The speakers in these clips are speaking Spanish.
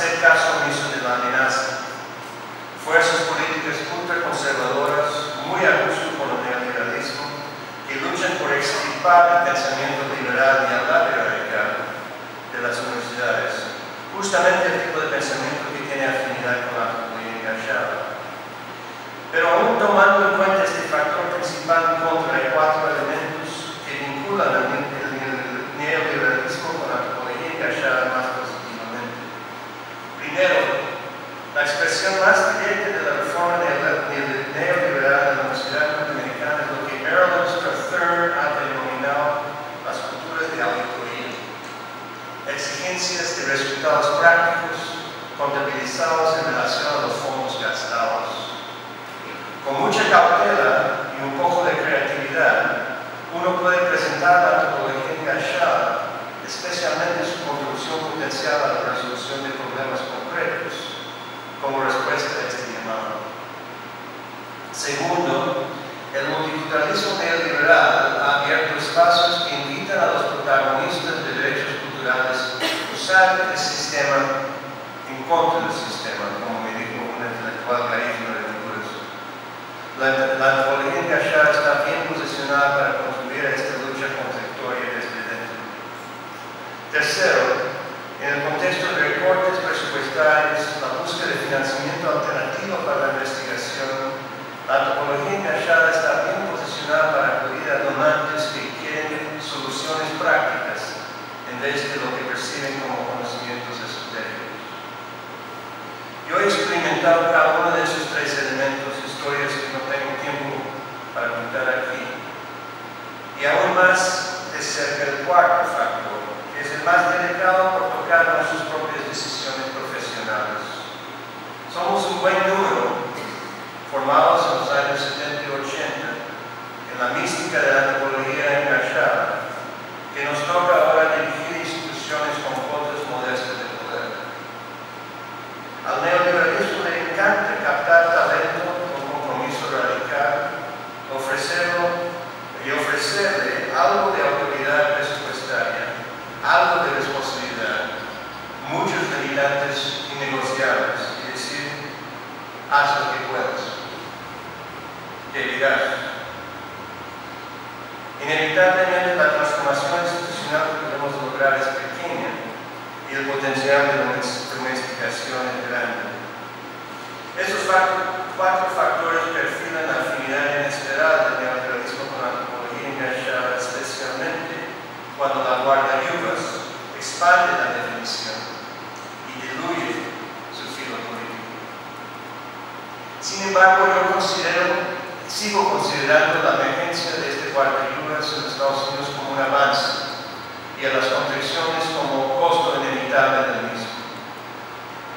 hacer caso omiso de la amenaza. Fuerzas políticas ultraconservadoras, muy a gusto con el neoliberalismo, que luchan por extirpar el pensamiento liberal y hablar radical de las universidades, justamente el tipo de pensamiento que tiene afinidad con la antropología enganchada. Pero aún tomando en cuenta este factor principal en contra, hay 4 elementos que vinculan el neoliberalismo con la antropología enganchada más positivamente. Primero, la expresión más directa de la reforma neoliberal de la Universidad Norteamericana es lo que Erland III ha denominado las culturas de auditoría. Exigencias de resultados prácticos contabilizados en relación a los fondos gastados. Con mucha cautela y un poco de creatividad, uno puede presentar la antropología enganchada, especialmente su contribución potencial a la resolución de problemas concretos, como respuesta a este llamado. Segundo, el multiculturalismo neoliberal ha abierto espacios que invitan a los protagonistas de derechos culturales a usar el sistema en contra del sistema, como me dijo un intelectual carisma de Honduras. La antropología enganchada está bien posicionada para contribuir a esta lucha contradictoria desde dentro. Tercero, en el contexto de recortes presupuestarios, la búsqueda de financiamiento alternativo para la investigación, la antropología enganchada está bien posicionada para acudir a donantes que quieren soluciones prácticas en vez de lo que perciben como conocimientos esotéricos. Yo he experimentado cada uno de esos 3 elementos, historias que no tengo tiempo para contar aquí. Y aún más de cerca el cuarto factor, que es el más delicado por tocar sus propias decisiones profesionales. Somos un buen número, formados en los años 70 y 80, en la mística de la antropología enganchada, que nos toca ahora dirigir instituciones con cuotas modestas de poder. Al neoliberalismo le encanta captar talento con compromiso radical, ofrecerle algo de autoridad presupuestaria, algo de responsabilidad, muchos limitantes innegociables, y decir, haz lo que puedas. Te dirás. Inevitablemente la transformación institucional que podemos lograr es pequeña y el potencial de domesticación es grande. Esos 4 factores perfilan la afinidad inesperada del neoliberalismo con la antropología enganchada, especialmente cuando la guardaviudas expande la definición y diluye su filo político. Sin embargo, sigo considerando la emergencia de este guardaviudas en Estados Unidos como un avance y a las contradicciones como costo inevitable del mismo.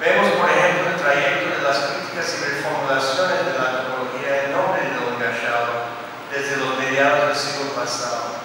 Vemos, por ejemplo, el trayecto de las críticas y reformulaciones de la antropología en nombre de lo enganchado desde los mediados del siglo pasado.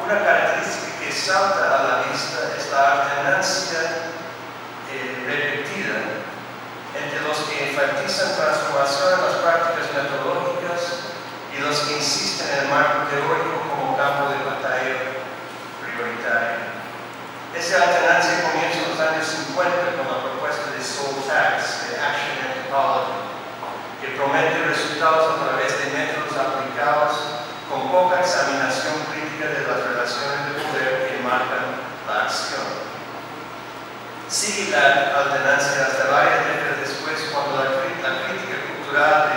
Una característica que salta a la vista es la alternancia repetida entre los que enfatizan transformación en las prácticas metodológicas y los que insisten en el marco teórico como campo de batalla prioritario. Esa alternancia comienza en los años 50 con la propuesta de Soul Tax, de Action Anthropology, que promete resultados a través de métodos aplicados con poca examinación crítica de las relaciones de poder que marcan la acción. Sigue la alternancia hasta varias décadas después, cuando la crítica cultural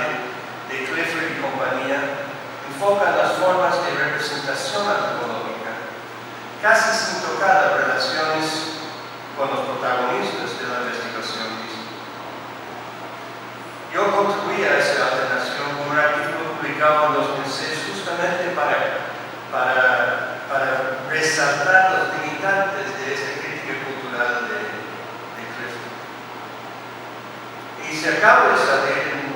de Clifford y compañía enfoca las formas de representación antropológica, casi sin tocar las relaciones con los protagonistas de la investigación misma. Yo contribuí a esa alternación con un artículo publicado en 2006 justamente para resaltar los limitantes de esta crítica cultural de Clifford. Y se acaba de salir en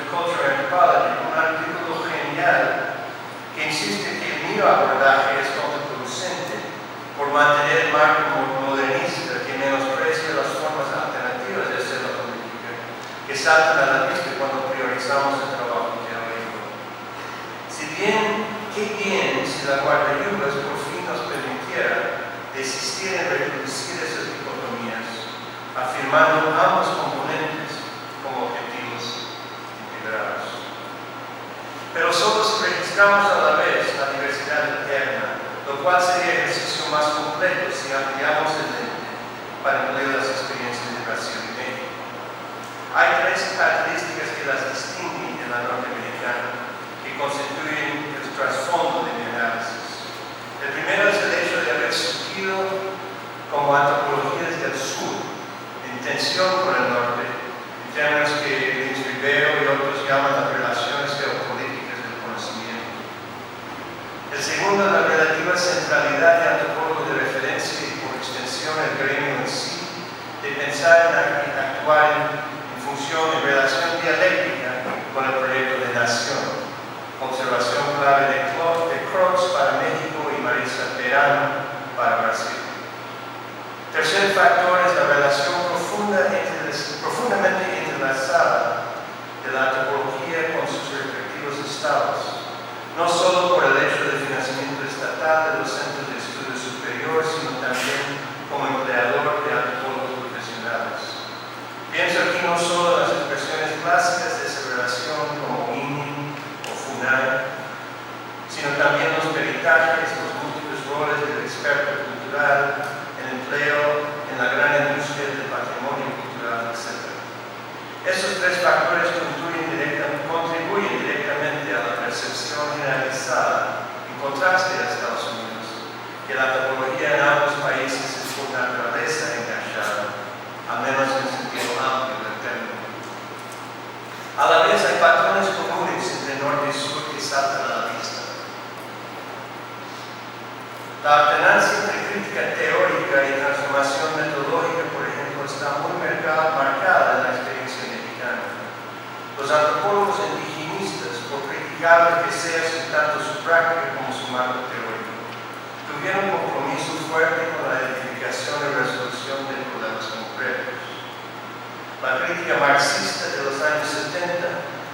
Culture Anthropology un artículo genial que insiste que el mío abordaje es contraproducente por mantener el marco modernista que menosprecia las formas alternativas de hacer la política, que saltan a la vista cuando priorizamos el trabajo teórico. Qué bien si la guardaviudas por fin nos permitiera desistir en reproducir esas dicotomías, afirmando ambos componentes como objetivos integrados. Pero solo si registramos a la vez la diversidad interna, lo cual sería el ejercicio más completo si ampliamos el lente para incluir las experiencias de Brasil y México. Hay tres características que las distinguen de la norteamericana, que constituyen el trasfondo de mi análisis. El primero es el hecho de haber surgido como antropologías del sur, en tensión con el norte, en términos que Luis Rivero y otros llaman las relaciones geopolíticas del conocimiento. El segundo es la relativa centralidad de antropólogos de referencia y por extensión el gremio en sí, de pensar en actuar en función de relación dialéctica con el proyecto de nación. Observación clave de Cross para México y Marisa Terán para Brasil. Tercer factor es la relación profundamente entrelazada de la antropología con sus respectivos estados, no solo por el hecho del financiamiento estatal de los centros de estudio superior, sino también como empleador de antropólogos profesionales. Pienso aquí no solo en las expresiones clásicas de esa relación como INI o FUNAI, sino también los peritajes, los múltiples roles del experto cultural, el empleo en la gran industria del patrimonio cultural, etc. Estos tres factores contribuyen directamente a la percepción generalizada, en contraste a Estados Unidos, que la antropología en ambos países es por naturaleza enganchada, al menos en el sentido amplio del término. A la vez hay patrones comunes entre norte y sur que saltan a la vista. La alternancia entre crítica teórica y transformación metodológica, por ejemplo, está muy marcada en la experiencia mexicana. Los antropólogos indigenistas, por criticar que sea tanto su práctica como su marco teórico, tuvieron un compromiso fuerte con la identificación y resolución de problemas concretos. La crítica marxista de los años 70,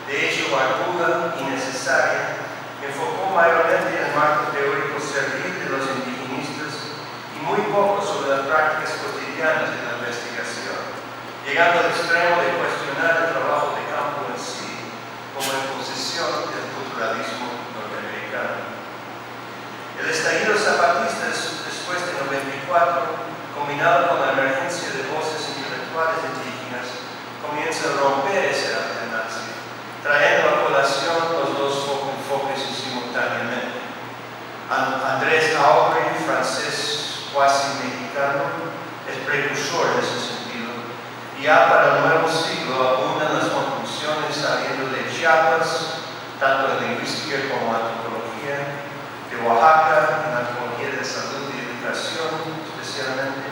de hecho aguda y necesaria, enfocó mayormente en el marco teórico servil de los indigenistas y muy poco sobre las prácticas cotidianas de la investigación, llegando al extremo de cuestionar el trabajo de campo en sí como imposición del culturalismo norteamericano. El estallido zapatista después de 94, combinado con la emergencia de voces intelectuales indígenas, comienza a romper esa alternancia, trayendo a colación los dos enfoques simultáneamente. Andrés Aubrey, francés cuasi mexicano, es precursor en ese sentido, y ya para el nuevo siglo abundan las conclusiones saliendo de Chiapas, tanto en lingüística como antropología, de Oaxaca, en antropología de salud y educación especialmente,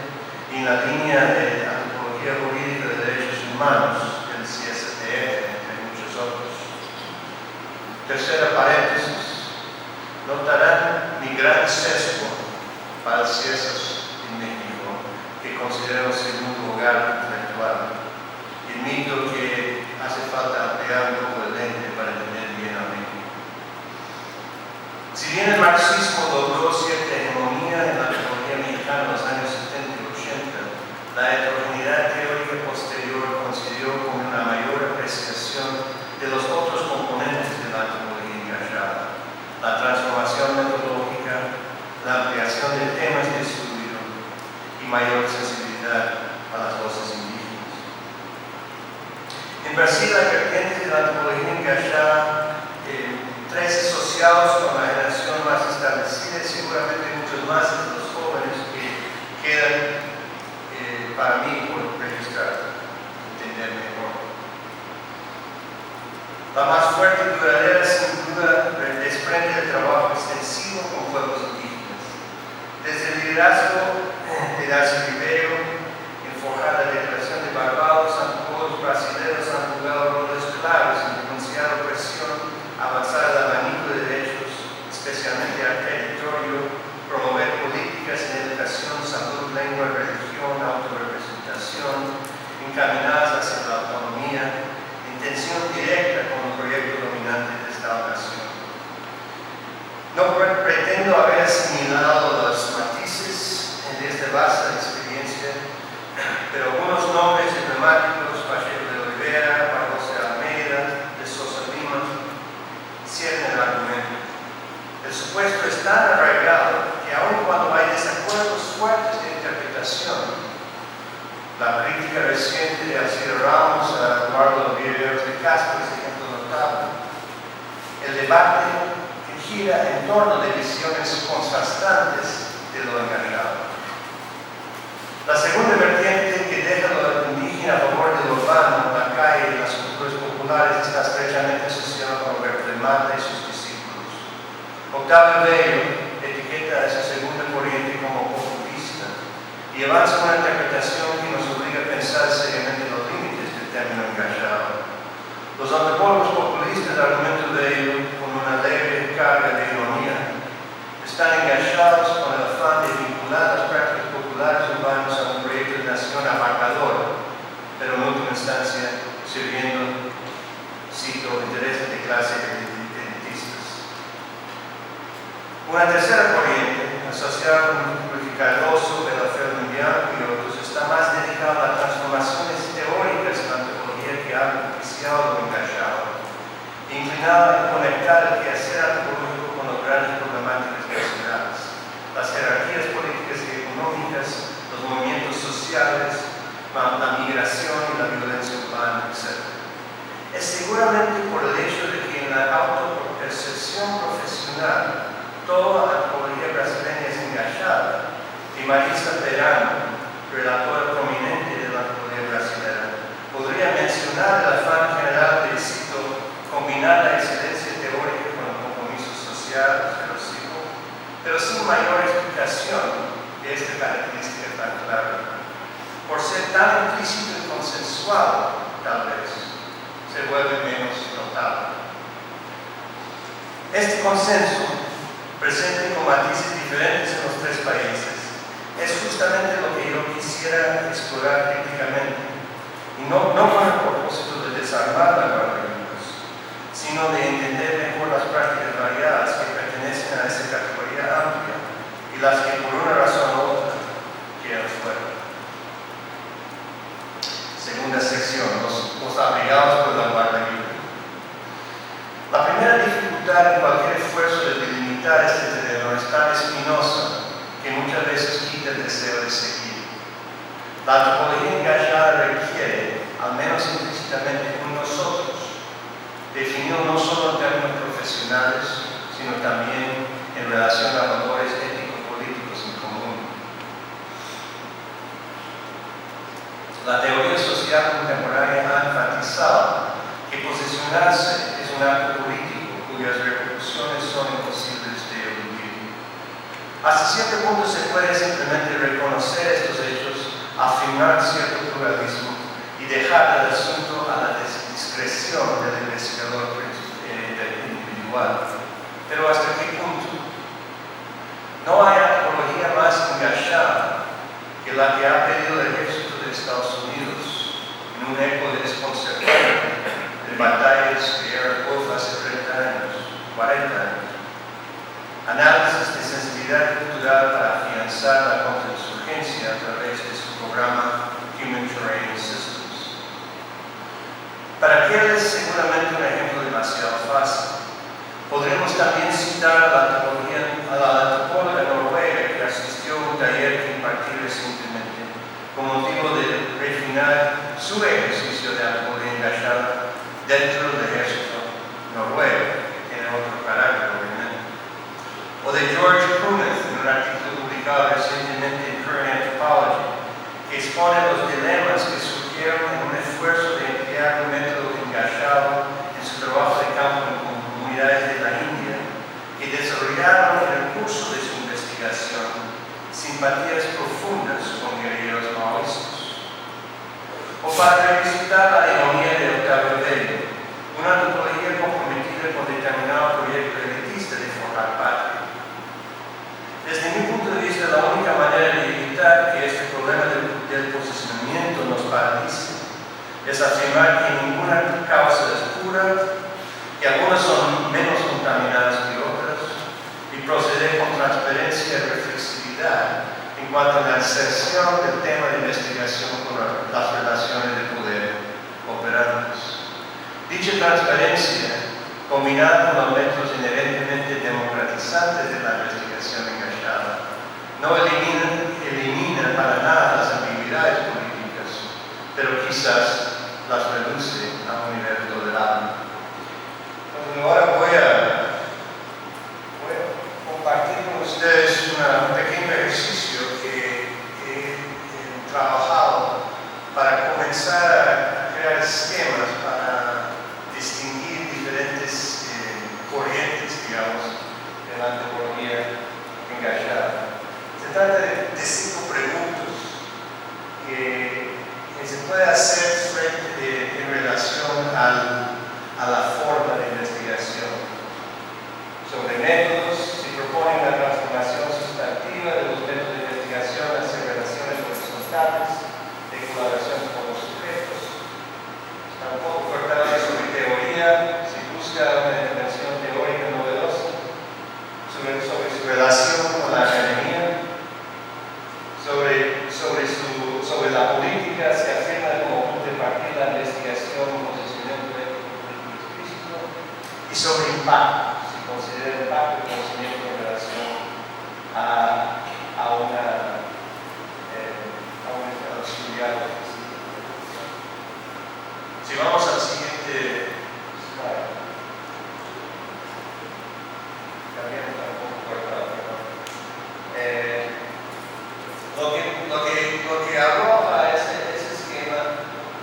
y en la línea de antropología jurídica de derechos humanos, del CSTF, entre muchos otros. Tercera paréntesis. Notarán mi gran sesgo para el CIESAS en México, que considero el segundo hogar intelectual. Y admito que hace falta ampliar un poco el lente para entender bien a México. Si bien el marxismo logró cierta hegemonía en la antropología mexicana en los años 70 y 80, la heterogeneidad teórica posterior coincidió con una mayor apreciación de los otros componentes de la antropología engajada, la transformación metodológica, la ampliación de temas de estudio y mayor sensibilidad a las voces indígenas. En Brasil hay vertientes de la antropología engajada, tres asociados con la generación más establecida y seguramente muchos más de los jóvenes que quedan para mí por registrar, entender mejor. La más fuerte y duradera, sin duda, desprende del trabajo extensivo con pueblos indígenas. Desde el liderazgo de Darcy Ribeiro, en forjar la Declaración de Barbados, antropólogos brasileños han jugado roles claves en denunciar opresión, avanzar el abanico de derechos, especialmente al territorio, promover políticas en educación, salud, lengua, religión, autorrepresentación, encaminadas hacia la autonomía, en tensión directa con el proyecto dominante de esta nación. No pretendo haber asimilado los matices en esta vasta experiencia, pero algunos nombres emblemáticos, Pacheco de Olivera, Barbosa de Almeida, de Sosa Lima, cierran el argumento. El supuesto es tan arraigado que aun cuando hay desacuerdos fuertes de interpretación, la crítica reciente de Alcide Ramos a Eduardo Viveros de Castro es ejemplo notable. El debate gira en torno de visiones contrastantes de lo encargado. La segunda vertiente que deja lo indígena a favor de lo urbano, la calle y las culturas populares está estrechamente asociada con Roberto de Mata y sus discípulos. Octavio Bello etiqueta a esa segunda corriente como populista y avanza una interpretación que nos obliga a pensar seriamente los límites del término engajado. Los antropólogos populistas argumentan de ello con una leve carga de ironía. Están enganchados con el afán de vincular las prácticas populares urbanas a un proyecto de nación abarcador, pero en última instancia sirviendo, cito, intereses de clase elitistas. Una tercera corriente, asociada con Cardoso, Belafel Mundial y otros, está más dedicada a las transformaciones teóricas de la antropología que ha propiciado lo engajado, inclinada a conectar el quehacer antropológico con las grandes problemáticas nacionales, las jerarquías políticas y económicas, los movimientos sociales, la migración y la violencia urbana, etc. Es seguramente por el hecho de que en la autopercepción profesional toda la antropología brasileña es engajada, y Marisa Perano, relatora prominente de la antropología brasileña, podría mencionar el afán general de, cito, combinar la excelencia teórica con el compromiso social, pero sin mayor explicación de esta característica tan clara. Por ser tan implícito y consensual, tal vez, se vuelve menos notable. Este consenso, presente con matices diferentes en los tres países, es justamente lo que yo quisiera explorar críticamente, y no con el propósito de desarmar la guardavidas, sino de entender mejor las prácticas variadas que pertenecen a esa categoría amplia y las que por una razón u otra quedan fuera. Segunda sección, los abrigados por la guardavidas. La primera dificultad en cualquier esfuerzo de delimitar este terreno es tan espinosa que muchas veces quita el deseo de seguir. La antropología engajada requiere, al menos implícitamente en nosotros, definido no solo en términos profesionales, sino también en relación a valores ético-políticos en común. La teoría social contemporánea ha enfatizado que posicionarse es un acto político cuyas repercusiones son imposibles de eludir. Hasta cierto punto se puede simplemente reconocer estos hechos, afirmar cierto pluralismo y dejar el asunto a la discreción del investigador individual. Pero ¿hasta qué punto? No hay antropología más engajada que la que ha pedido el ejército de Estados Unidos en un eco de desconcertante de batallas que eran hace 30 años, 40 años. Análisis de sensibilidad cultural para afianzar la contrainsurgencia a través de su programa Human Terrain Systems. Para aquel es seguramente un ejemplo demasiado fácil. Podremos también citar a la antropóloga noruega que asistió a un taller que impartí recientemente con motivo de refinar su ejercicio de antropología engajada dentro del ejército noruego, que tiene otro carácter, obviamente. O de George Punneth, en un artículo publicado recientemente en Current Anthropology, que expone los dilemas que surgieron en un esfuerzo de emplear un método engajado en su trabajo de campo en comunidades de la India, que desarrollaron en el curso de su investigación simpatías profundas con guerrilleros maoístas. O para revisitar la ironía de Octavio Bello, una antropología comprometida con determinado proyecto elitista de forjar patria. Desde mi punto de vista, la única manera de evitar que este problema del posicionamiento nos paralice es afirmar que ninguna causa es pura, que algunas son menos contaminadas que otras, y proceder con transparencia y reflexividad en cuanto a la inserción del tema de investigación con las relaciones de Dicha transparencia, combinada con los métodos inherentemente democratizantes de la investigación engajada, no elimina para nada las ambigüedades políticas, pero quizás las reduce a un nivel tolerable. Entonces, ahora voy a compartir con ustedes un pequeño ejercicio que he trabajado para comenzar a crear esquemas para distinguir diferentes corrientes, digamos, de la antropología engajada. Se trata de 5 preguntas que se puede hacer en relación a la forma de investigación. Sobre métodos, se propone una transformación sustantiva de los métodos de investigación hacia relaciones horizontales de colaboración con los sujetos. Está un poco cortado sobre teoría, se busca una intervención teórica novedosa sobre su relación con la academia, sobre la política, se afirma como punto de partida la investigación, posicionamiento político explícito, y sobre impacto, se considera el impacto del conocimiento en relación a un estudiado. Si vamos al siguiente slide, también está un poco cortado, lo que arroja ese esquema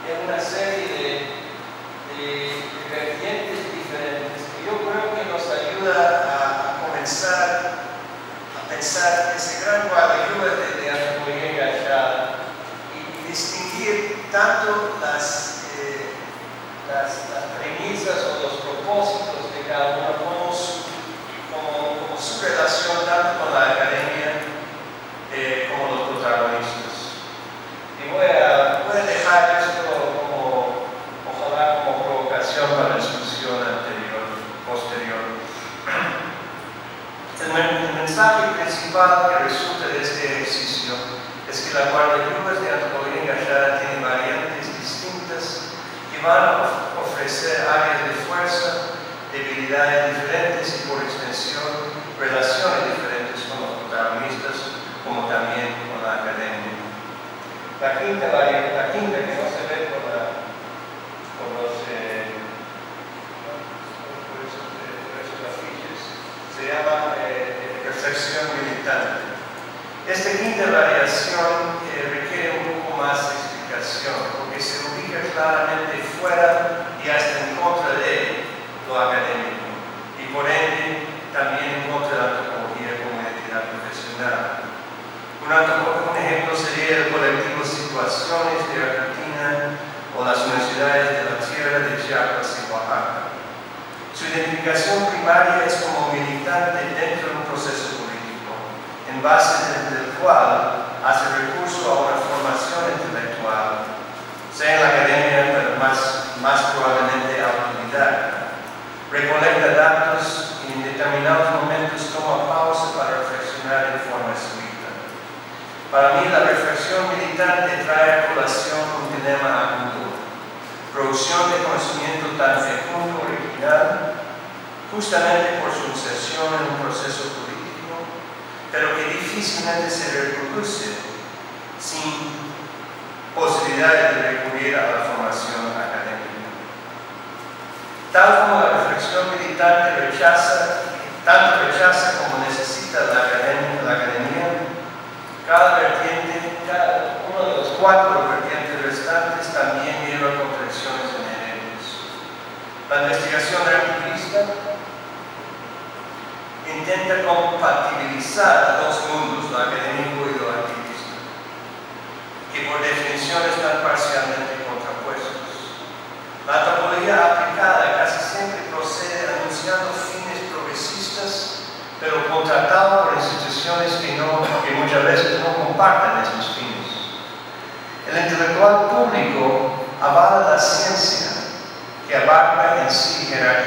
es una serie de vertientes diferentes que yo creo que nos ayuda a comenzar a pensar ese gran guardarribas de antropología engajada y distinguir tanto las premisas o los propósitos de cada uno como su relación tanto con la academia como los protagonistas. Y voy a dejar esto ojalá como provocación para la discusión posterior. El mensaje principal que resulta de este ejercicio es que la guardarribas de antropología engajada tiene variantes distintas que van a ofrecer áreas de fuerza, debilidades diferentes y por extensión relaciones diferentes con los protagonistas como también con la academia. La quinta que no se ve con los afiches se llama perfección militante. Esta quinta variación requiere un poco más de explicación porque se ubica claramente fuera y hasta en contra de lo académico y por ende también en contra de la antropología como entidad profesional. Un ejemplo sería el colectivo Situaciones de Argentina o las universidades de la tierra de Chiapas y Oaxaca. Su identificación primaria es como militante dentro de un proceso político, en base del cual hace recurso a una formación intelectual, sea en la academia, pero más probablemente autodidacta. Recolecta datos y en determinados momentos toma pausa para reflexionar de forma escrita. Para mí, la reflexión militante trae a colación un dilema agudo: producción de conocimiento tan fecundo original, justamente por su inserción en un proceso político, pero que difícilmente se reproduce sin posibilidad de recurrir a la formación académica. Tal como la reflexión militante tanto rechaza como necesita la academia, cada uno de los 4 vertientes restantes también lleva contradicciones inherentes. La investigación articulista intenta compatibilizar a dos mundos, lo académico y lo activista, que por definición están parcialmente contrapuestos. La antropología aplicada casi siempre procede anunciando fines progresistas, pero contratado por instituciones que muchas veces no comparten esos fines. El intelectual público avala la ciencia, que abarca en sí jerarquía